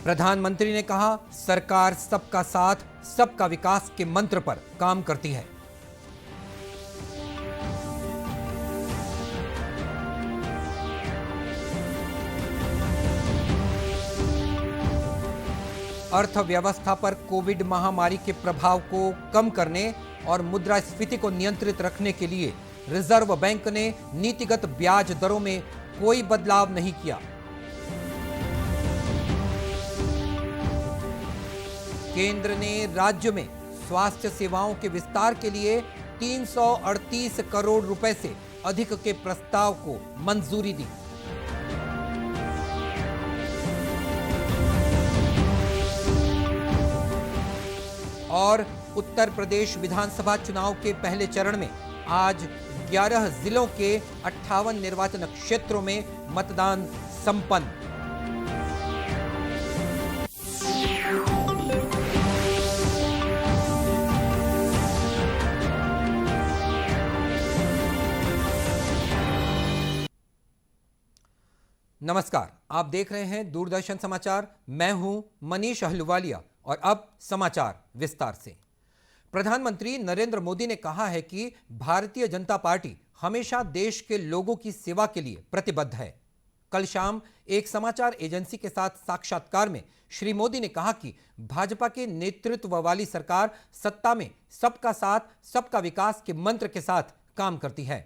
प्रधानमंत्री ने कहा, सरकार सबका साथ सबका विकास के मंत्र पर काम करती है। अर्थव्यवस्था पर कोविड महामारी के प्रभाव को कम करने और मुद्रास्फीति को नियंत्रित रखने के लिए रिजर्व बैंक ने नीतिगत ब्याज दरों में कोई बदलाव नहीं किया। केंद्र ने राज्य में स्वास्थ्य सेवाओं के विस्तार के लिए 338 करोड़ रुपए से अधिक के प्रस्ताव को मंजूरी दी। और उत्तर प्रदेश विधानसभा चुनाव के पहले चरण में आज 11 जिलों के 58 निर्वाचन क्षेत्रों में मतदान संपन्न। नमस्कार, आप देख रहे हैं दूरदर्शन समाचार। मैं हूं मनीष अहलुवालिया और अब समाचार विस्तार से। प्रधानमंत्री नरेंद्र मोदी ने कहा है कि भारतीय जनता पार्टी हमेशा देश के लोगों की सेवा के लिए प्रतिबद्ध है। कल शाम एक समाचार एजेंसी के साथ साक्षात्कार में श्री मोदी ने कहा कि भाजपा के नेतृत्व वाली सरकार सत्ता में सबका साथ सबका विकास के मंत्र के साथ काम करती है।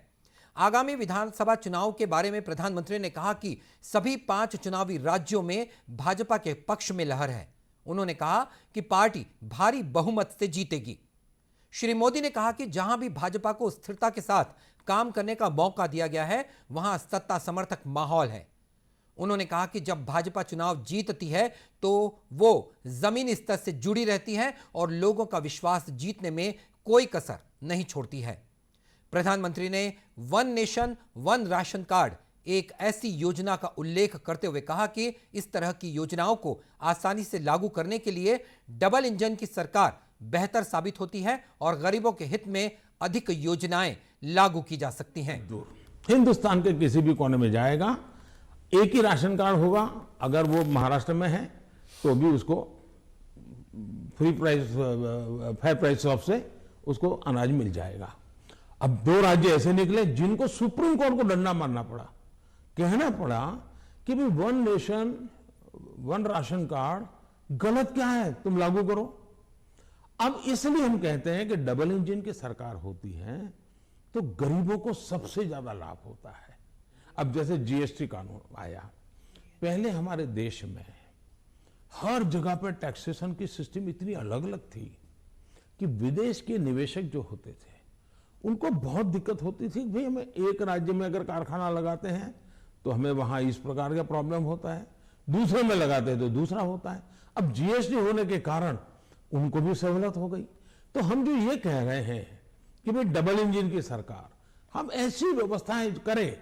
आगामी विधानसभा चुनाव के बारे में प्रधानमंत्री ने कहा कि सभी 5 चुनावी राज्यों में भाजपा के पक्ष में लहर है। उन्होंने कहा कि पार्टी भारी बहुमत से जीतेगी। श्री मोदी ने कहा कि जहां भी भाजपा को स्थिरता के साथ काम करने का मौका दिया गया है, वहां सत्ता समर्थक माहौल है। उन्होंने कहा कि जब भाजपा चुनाव जीतती है तो वो जमीनी स्तर से जुड़ी रहती है और लोगों का विश्वास जीतने में कोई कसर नहीं छोड़ती है। प्रधानमंत्री ने one nation one ration card एक ऐसी योजना का उल्लेख करते हुए कहा कि इस तरह की योजनाओं को आसानी से लागू करने के लिए डबल इंजन की सरकार बेहतर साबित होती है और गरीबों के हित में अधिक योजनाएं लागू की जा सकती हैं। हिंदुस्तान के किसी भी कोने में जाएगा, एक ही राशन कार्ड होगा। अगर वो महाराष्ट्र में है तो भी उसको free price fair price shop से उसको अनाज मिल जाएगा। अब 2 राज्य ऐसे निकले जिनको सुप्रीम कोर्ट को डंडा मारना पड़ा, कहना पड़ा कि भाई one nation one ration card गलत क्या है, तुम लागू करो। अब इसलिए हम कहते हैं कि डबल इंजन की सरकार होती है तो गरीबों को सबसे ज्यादा लाभ होता है। अब जैसे जीएसटी कानून आया, पहले हमारे देश में हर जगह पर टैक्सेशन की सिस्टम इतनी अलग अलग थी कि विदेश के निवेशक जो होते थे उनको बहुत दिक्कत होती थी। भाई हमें एक राज्य में अगर कारखाना लगाते हैं तो हमें वहां इस प्रकार का प्रॉब्लम होता है, दूसरे में लगाते हैं तो दूसरा होता है। अब जीएसटी होने के कारण उनको भी सहूलत हो गई। तो हम जो ये कह रहे हैं कि भाई डबल इंजन की सरकार, हम ऐसी व्यवस्थाएं करें,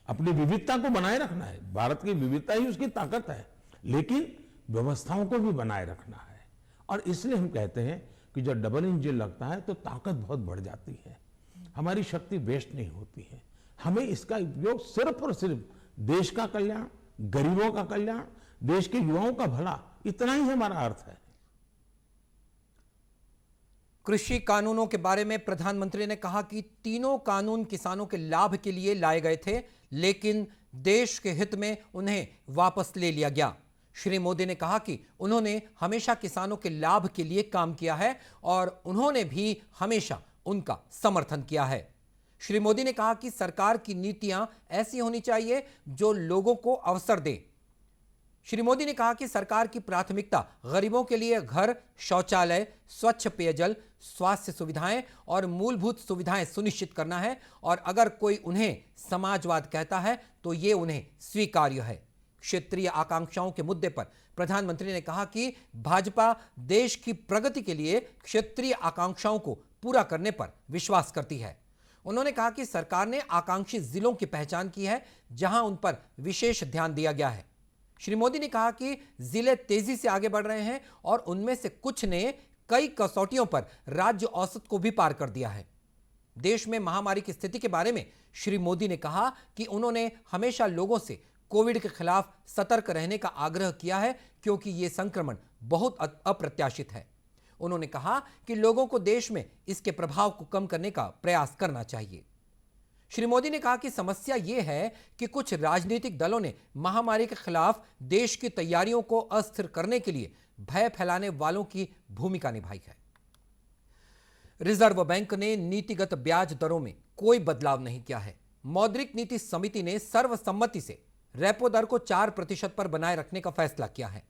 अपनी विविधता को बनाए रखना है। भारत की विविधता ही उसकी ताकत है, लेकिन व्यवस्थाओं को भी बनाए रखना है। और इसलिए हम कहते हैं कि जब डबल इंजन लगता है तो ताकत बहुत बढ़ जाती है, हमारी शक्ति वेस्ट नहीं होती है। हमें इसका उपयोग सिर्फ और सिर्फ देश का कल्याण, गरीबों का कल्याण, देश के युवाओं का भला, इतना ही हमारा अर्थ है। कृषि कानूनों के बारे में प्रधानमंत्री ने कहा कि तीनों कानून किसानों के लाभ के लिए लाए गए थे, लेकिन देश के हित में उन्हें वापस ले लिया गया। श्री मोदी ने कहा कि उन्होंने हमेशा किसानों के लाभ के लिए काम किया है और उन्होंने भी हमेशा उनका समर्थन किया है। श्री मोदी ने कहा कि सरकार की नीतियां ऐसी होनी चाहिए जो लोगों को अवसर दे। श्री मोदी ने कहा कि सरकार की प्राथमिकता गरीबों के लिए घर, शौचालय, स्वच्छ पेयजल, स्वास्थ्य सुविधाएं और मूलभूत सुविधाएं सुनिश्चित करना है और अगर कोई उन्हें समाजवाद कहता है तो ये उन्हें स्वीकार्य है। क्षेत्रीय आकांक्षाओं के मुद्दे पर प्रधानमंत्री ने कहा कि भाजपा देश की प्रगति के लिए क्षेत्रीय आकांक्षाओं को पूरा करने पर विश्वास करती है। उन्होंने कहा कि सरकार ने आकांक्षी जिलों की पहचान की है जहां उन पर विशेष ध्यान दिया गया है। श्री मोदी ने कहा कि जिले तेजी से आगे बढ़ रहे हैं और उनमें से कुछ ने कई कसौटियों पर राज्य औसत को भी पार कर दिया है। देश में महामारी की स्थिति के बारे में श्री मोदी ने कहा कि उन्होंने हमेशा लोगों से कोविड के खिलाफ सतर्क रहने का आग्रह किया है, क्योंकि यह संक्रमण बहुत अप्रत्याशित है। उन्होंने कहा कि लोगों को देश में इसके प्रभाव को कम करने का प्रयास करना चाहिए। श्री मोदी ने कहा कि समस्या यह है कि कुछ राजनीतिक दलों ने महामारी के खिलाफ देश की तैयारियों को अस्थिर करने के लिए भय फैलाने वालों की भूमिका निभाई है। रिजर्व बैंक ने नीतिगत ब्याज दरों में कोई बदलाव नहीं किया है। मौद्रिक नीति समिति ने सर्वसम्मति से रेपो दर को 4% पर बनाए रखने का फैसला किया है।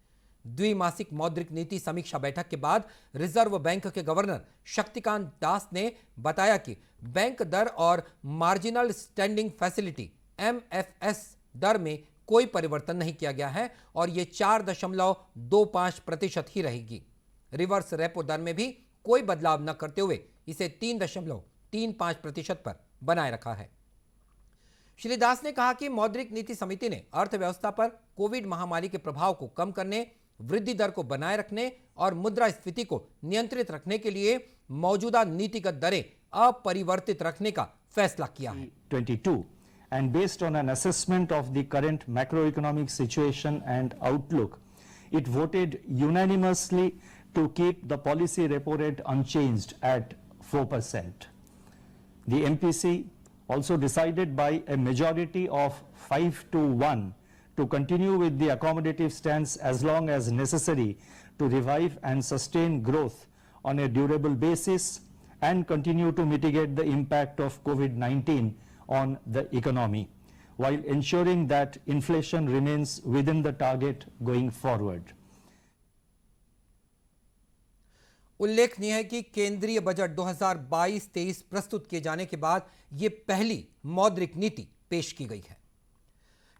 द्विमासिक मौद्रिक नीति समीक्षा बैठक के बाद रिजर्व बैंक के गवर्नर शक्तिकांत दास ने बताया कि बैंक दर और मार्जिनल स्टैंडिंग फैसिलिटी MFS दर में कोई परिवर्तन नहीं किया गया है और यह 4.25% ही रहेगी। रिवर्स रेपो दर में भी कोई बदलाव न करते हुए इसे 3.35% पर बनाए रखा है। श्री दास ने कहा कि मौद्रिक नीति समिति ने अर्थव्यवस्था पर कोविड महामारी के प्रभाव को कम करने, वृद्धि दर को बनाए रखने और मुद्रास्फीति को नियंत्रित रखने के लिए मौजूदा नीतिगत दरें अपरिवर्तित रखने का फैसला किया है। 22 and based on an assessment of the current macroeconomic situation and outlook, it voted unanimously to keep the policy repo rate unchanged at 4%. The MPC also decided by a majority of 5-1 to continue with the accommodative stance as long as necessary to revive and sustain growth on a durable basis and continue to mitigate the impact of COVID-19 on the economy, while ensuring that inflation remains within the target going forward. उल्लेखनीय है कि केंद्रीय budget 2022-23 प्रस्तुत किए जाने के बाद यह पहली मौद्रिक नीति पेश की गई है।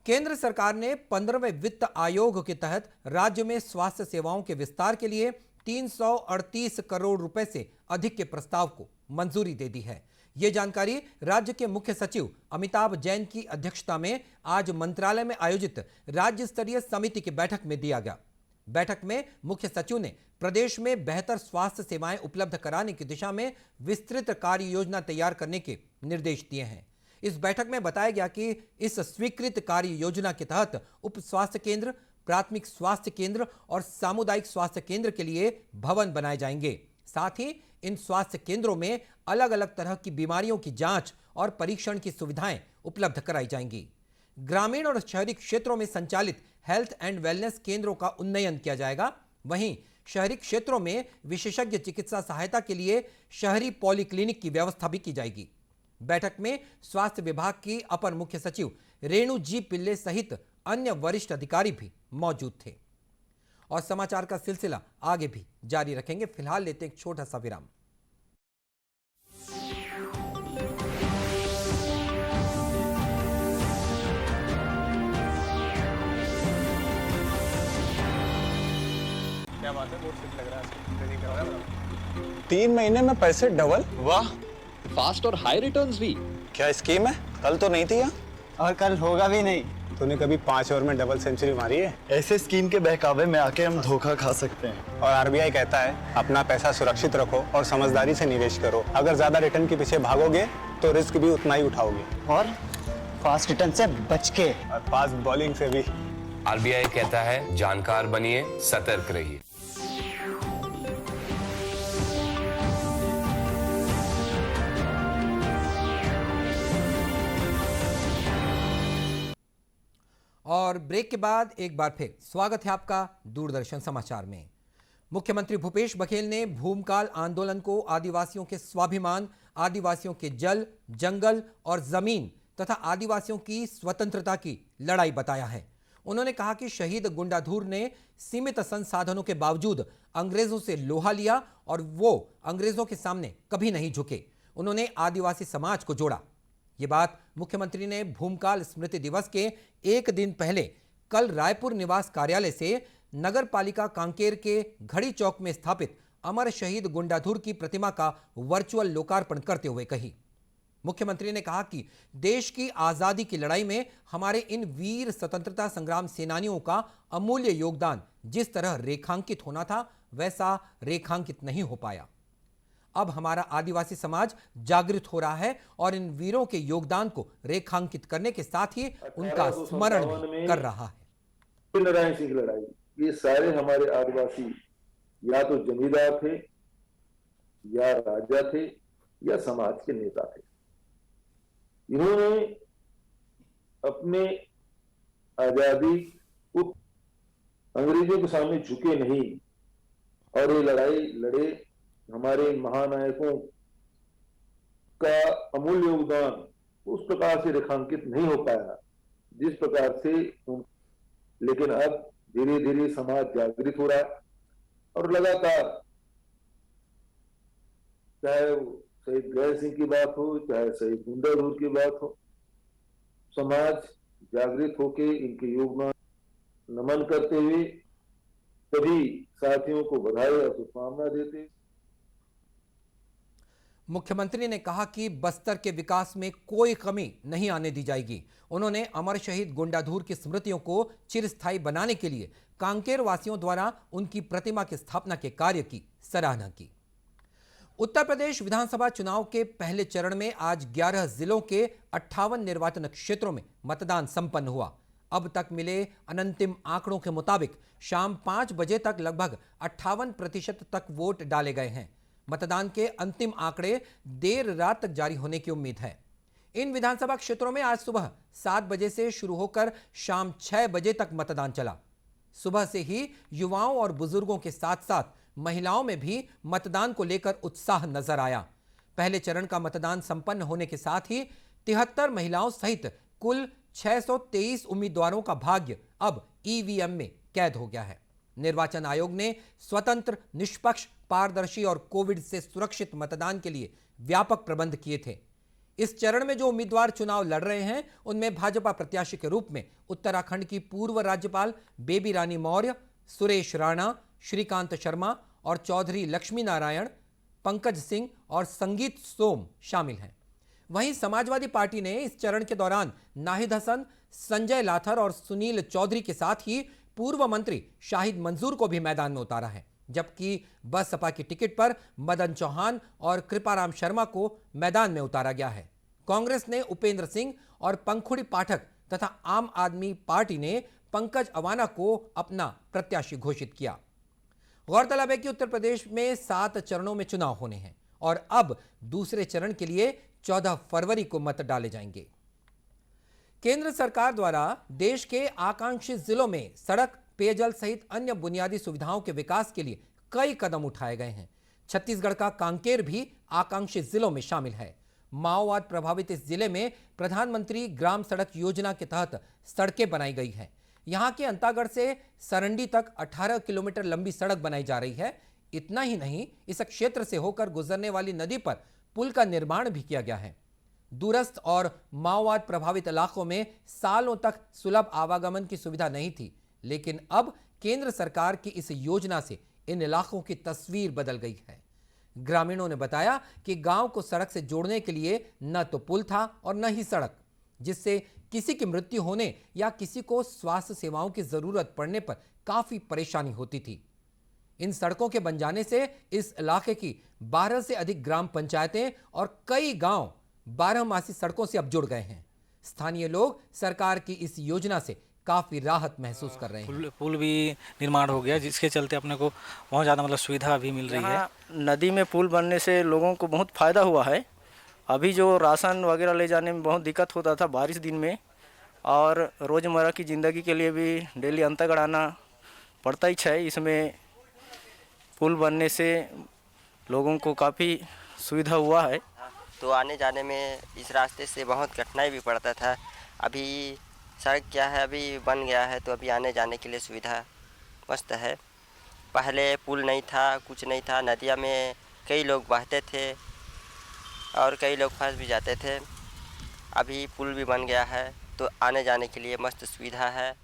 केंद्र सरकार ने 15वें वित्त आयोग के तहत राज्य में स्वास्थ्य सेवाओं के विस्तार के लिए 338 करोड़ रुपए से अधिक के प्रस्ताव को मंजूरी दे दी है। यह जानकारी राज्य के मुख्य सचिव अमिताभ जैन की अध्यक्षता में आज मंत्रालय में आयोजित राज्य स्तरीय समिति की बैठक में दिया गया। बैठक में मुख्य सचिव ने प्रदेश में बेहतर स्वास्थ्य सेवाएं उपलब्ध कराने की दिशा में विस्तृत कार्य योजना तैयार करने के निर्देश दिए हैं। इस बैठक में बताया गया कि इस स्वीकृत कार्य योजना के तहत उप स्वास्थ्य केंद्र, प्राथमिक स्वास्थ्य केंद्र और सामुदायिक स्वास्थ्य केंद्र के लिए भवन बनाए जाएंगे। साथ ही इन स्वास्थ्य केंद्रों में अलग अलग तरह की बीमारियों की जांच और परीक्षण की सुविधाएं उपलब्ध कराई जाएंगी। ग्रामीण और शहरी क्षेत्रों में संचालित हेल्थ एंड वेलनेस केंद्रों का उन्नयन किया जाएगा। वहीं शहरी क्षेत्रों में विशेषज्ञ चिकित्सा सहायता के लिए शहरी पॉलीक्लिनिक की व्यवस्था भी की जाएगी। बैठक में स्वास्थ्य विभाग की अपर मुख्य सचिव रेणु जी पिल्ले सहित अन्य वरिष्ठ अधिकारी भी मौजूद थे। और समाचार का सिलसिला आगे भी जारी रखेंगे। फिलहाल लेते हैं एक छोटा सा विराम। क्या बात है, बहुत फिट लग रहा है। ट्रेनिंग करवा रहा है। 3 महीने में पैसे डबल। वाह, फास्ट और हाई रिटर्न्स भी। क्या स्कीम है? कल तो नहीं थी यहाँ। और कल होगा भी नहीं। तूने कभी 5 ओवर में डबल सेंचुरी मारी है? ऐसे स्कीम के बहकावे में आके हम धोखा खा सकते हैं। और RBI कहता है अपना पैसा सुरक्षित रखो और समझदारी से निवेश करो। अगर ज्यादा रिटर्न के पीछे भागोगे तो रिस्क भी उतना ही उठाओगे। और फास्ट रिटर्न से बच के। और फास्ट बॉलिंग से भी। RBI कहता है जानकार बनिए, सतर्क रहिए। और ब्रेक के बाद एक बार फिर स्वागत है आपका दूरदर्शन समाचार में। मुख्यमंत्री भूपेश बघेल ने भूमकाल आंदोलन को आदिवासियों के स्वाभिमान, आदिवासियों के जल, जंगल और जमीन तथा आदिवासियों की स्वतंत्रता की लड़ाई बताया है। उन्होंने कहा कि शहीद गुंडाधुर ने सीमित संसाधनों के बावजूद अंग्रेजों से लोहा लिया और वो अंग्रेजों के सामने कभी नहीं झुके। उन्होंने आदिवासी समाज को जोड़ा। ये बात मुख्यमंत्री ने भूमकाल स्मृति दिवस के एक दिन पहले कल रायपुर निवास कार्यालय से नगर पालिका कांकेर के घड़ी चौक में स्थापित अमर शहीद गुंडाधुर की प्रतिमा का वर्चुअल लोकार्पण करते हुए कही। मुख्यमंत्री ने कहा कि देश की आजादी की लड़ाई में हमारे इन वीर स्वतंत्रता संग्राम सेनानियों का अमूल्य योगदान जिस तरह रेखांकित होना था वैसा रेखांकित नहीं हो पाया। अब हमारा आदिवासी समाज जागृत हो रहा है और इन वीरों के योगदान को रेखांकित करने के साथ ही उनका स्मरण भी कर रहा है। नारायण सिंह की लड़ाई, ये सारे हमारे आदिवासी या तो जमींदार थे या राजा थे या समाज के नेता थे। इन्होंने अपने आजादी को अंग्रेजों के सामने झुके नहीं और ये लड़ाई लड़े। हमारे महानायकों का अमूल्य योगदान उस प्रकार से रेखांकित नहीं हो पाया जिस प्रकार से लेकिन अब धीरे धीरे समाज जागृत हो रहा है और लगातार, चाहे शहीद गैर सिंह की बात हो, चाहे शहीद गुंडाधूर की बात हो, समाज जागृत होकर इनके योगदान नमन करते हुए सभी साथियों को बधाई और शुभकामना देते। मुख्यमंत्री ने कहा कि बस्तर के विकास में कोई कमी नहीं आने दी जाएगी। उन्होंने अमर शहीद गुंडाधूर की स्मृतियों को चिरस्थायी बनाने के लिए कांकेर वासियों द्वारा उनकी प्रतिमा की स्थापना के कार्य की सराहना की। उत्तर प्रदेश विधानसभा चुनाव के पहले चरण में आज 11 जिलों के 58 निर्वाचन क्षेत्रों में मतदान संपन्न हुआ। अब तक मिले अनंतिम आंकड़ों के मुताबिक शाम 5 बजे तक लगभग 58% तक वोट डाले गए हैं। मतदान के अंतिम आंकड़े देर रात तक जारी होने की उम्मीद है। इन विधानसभा क्षेत्रों में आज सुबह 7 बजे से शुरू होकर शाम 6 बजे तक मतदान चला। सुबह से ही युवाओं और बुजुर्गों के साथ साथ महिलाओं में भी मतदान को लेकर उत्साह नजर आया। पहले चरण का मतदान संपन्न होने के साथ ही 73 महिलाओं सहित कुल 623 उम्मीदवारों का भाग्य अब ईवीएम में कैद हो गया है। निर्वाचन आयोग ने स्वतंत्र, निष्पक्ष, पारदर्शी और कोविड से सुरक्षित मतदान के लिए व्यापक प्रबंध किए थे। इस चरण में जो उम्मीदवार चुनाव लड़ रहे हैं उनमें भाजपा प्रत्याशी के रूप में उत्तराखंड की पूर्व राज्यपाल बेबी रानी मौर्य, सुरेश राणा, श्रीकांत शर्मा और चौधरी लक्ष्मी नारायण, पंकज सिंह और संगीत सोम शामिल हैं। वहीं समाजवादी पार्टी ने इस चरण के दौरान नाहिद हसन, संजय लाथर और सुनील चौधरी के साथ ही पूर्व मंत्री शाहिद मंजूर को भी मैदान में उतारा है, जबकि बसपा की टिकट पर मदन चौहान और कृपाराम शर्मा को मैदान में उतारा गया है। कांग्रेस ने उपेंद्र सिंह और पंखुड़ी पाठक तथा आम आदमी पार्टी ने पंकज अवाना को अपना प्रत्याशी घोषित किया। गौरतलब है कि उत्तर प्रदेश में 7 चरणों में चुनाव होने हैं और अब दूसरे चरण के लिए 14 फरवरी को मत डाले जाएंगे। केंद्र सरकार द्वारा देश के आकांक्षी जिलों में सड़क, पेयजल सहित अन्य बुनियादी सुविधाओं के विकास के लिए कई कदम उठाए गए हैं। छत्तीसगढ़ का कांकेर भी आकांक्षी जिलों में शामिल है। माओवाद प्रभावित इस जिले में प्रधानमंत्री ग्राम सड़क योजना के तहत सड़कें बनाई गई हैं। यहां के अंतागढ़ से सरंडी तक 18 किलोमीटर लंबी सड़क बनाई जा रही है। इतना ही नहीं, इस क्षेत्र से होकर गुजरने वाली नदी पर पुल का निर्माण भी किया गया है। दूरस्थ और माओवाद प्रभावित इलाकों में सालों तक सुलभ आवागमन की सुविधा नहीं थी, लेकिन अब केंद्र सरकार की इस योजना से इन इलाकों की तस्वीर बदल गई है। ग्रामीणों ने बताया कि गांव को सड़क से जोड़ने के लिए न तो पुल था और न ही सड़क, जिससे किसी की मृत्यु होने या किसी को स्वास्थ्य सेवाओं की जरूरत पड़ने पर काफी परेशानी होती थी। इन सड़कों के बन जाने से इस इलाके की 12 से अधिक ग्राम पंचायतें और कई गांव 12मासी सड़कों से अब जुड़ गए हैं। स्थानीय लोग सरकार की इस योजना से काफी राहत महसूस कर रहे हैं। पुल भी निर्माण हो गया, जिसके चलते अपने को बहुत ज़्यादा मतलब सुविधा भी मिल रही है। नदी में पुल बनने से लोगों को बहुत फ़ायदा हुआ है। अभी जो राशन वगैरह ले जाने में बहुत दिक्कत होता था बारिश दिन में, और रोज़मर्रा की ज़िंदगी के लिए भी डेली अंतागढ़ आना पड़ता ही है। इसमें पुल बनने से लोगों को काफ़ी सुविधा हुआ है। तो आने जाने में इस रास्ते से बहुत कठिनाई भी पड़ता था। अभी सड़क क्या है, अभी बन गया है, तो अभी आने जाने के लिए सुविधा मस्त है। पहले पुल नहीं था, कुछ नहीं था। नदिया में कई लोग बहते थे और कई लोग फंस भी जाते थे। अभी पुल भी बन गया है तो आने जाने के लिए मस्त सुविधा है।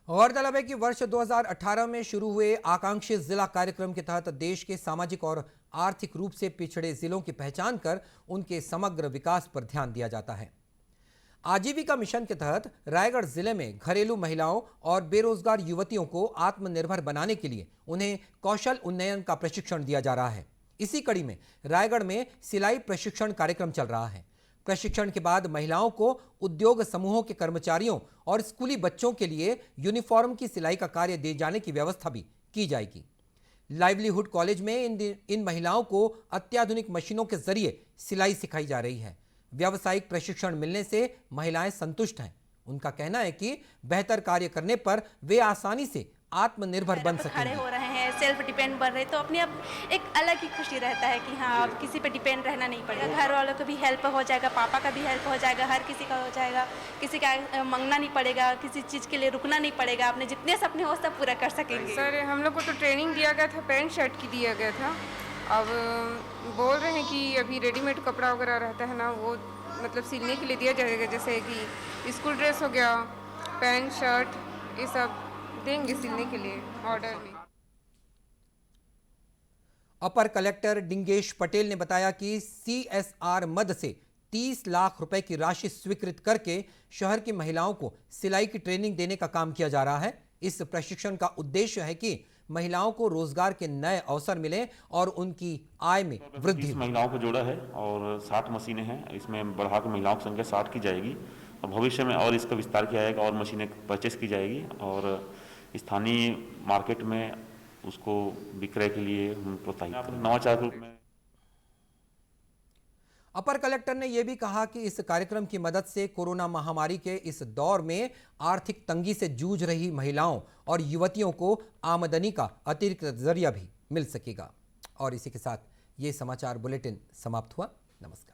गौरतलब है कि वर्ष 2018 में शुरू हुए आकांक्षी जिला कार्यक्रम के तहत देश के सामाजिक और आर्थिक रूप से पिछड़े जिलों की पहचान कर उनके समग्र विकास पर ध्यान दिया जाता है। आजीविका मिशन के तहत रायगढ़ जिले में घरेलू महिलाओं और बेरोजगार युवतियों को आत्मनिर्भर बनाने के लिए उन्हें कौशल उन्नयन का प्रशिक्षण दिया जा रहा है। इसी कड़ी में रायगढ़ में सिलाई प्रशिक्षण कार्यक्रम चल रहा है। प्रशिक्षण के बाद महिलाओं को उद्योग समूहों के कर्मचारियों और स्कूली बच्चों के लिए यूनिफॉर्म की सिलाई का कार्य दिए जाने की व्यवस्था भी की जाएगी। लाइवलीहुड कॉलेज में इन महिलाओं को अत्याधुनिक मशीनों के जरिए सिलाई सिखाई जा रही है। व्यावसायिक प्रशिक्षण मिलने से महिलाएं संतुष्ट हैं। उनका कहना है कि बेहतर कार्य करने पर वे आसानी से आत्मनिर्भर बन खड़े सकेंगे। हो रहे हैं, सेल्फ डिपेंड बन रहे, तो अपने आप एक अलग ही खुशी रहता है कि हाँ अब किसी पे डिपेंड रहना नहीं पड़ेगा। घर वालों को भी हेल्प हो जाएगा, पापा का भी हेल्प हो जाएगा, हर किसी का हो जाएगा, किसी का मांगना नहीं पड़ेगा, किसी चीज़ के लिए रुकना नहीं पड़ेगा, अपने जितने सपने हो सब पूरा कर सकेंगे। सर हम लोग को तो ट्रेनिंग दिया गया था, पैंट शर्ट की दिया गया था। अब बोल रहे हैं कि अभी रेडीमेड कपड़ा वगैरह रहता है ना, वो मतलब सिलने के लिए दिया जाएगा, जैसे कि स्कूल ड्रेस हो गया, पैंट शर्ट, ये सब देंगे सिलने के लिए ऑर्डर में। अपर कलेक्टर डिंगेश पटेल ने बताया कि CSR मद से 30 लाख रुपए की राशि स्वीकृत करके शहर की महिलाओं को सिलाई की ट्रेनिंग देने का काम किया जा रहा है। इस प्रशिक्षण का उद्देश्य है कि महिलाओं को रोजगार के नए अवसर मिले और उनकी आय में वृद्धि हो। महिलाओं को जोड़ा है और 60 मशीनें हैं, इसमें बढ़ाकर महिलाओं की संख्या 60 की जाएगी और भविष्य में और इसका विस्तार किया जाएगा और मशीनें परचेस की जाएगी और स्थानीय मार्केट में उसको विक्रय के लिए हम प्रोत्साहित करेंगे नवाचार के रूप में। अपर कलेक्टर ने यह भी कहा कि इस कार्यक्रम की मदद से कोरोना महामारी के इस दौर में आर्थिक तंगी से जूझ रही महिलाओं और युवतियों को आमदनी का अतिरिक्त जरिया भी मिल सकेगा। और इसी के साथ ये समाचार बुलेटिन समाप्त हुआ। नमस्कार।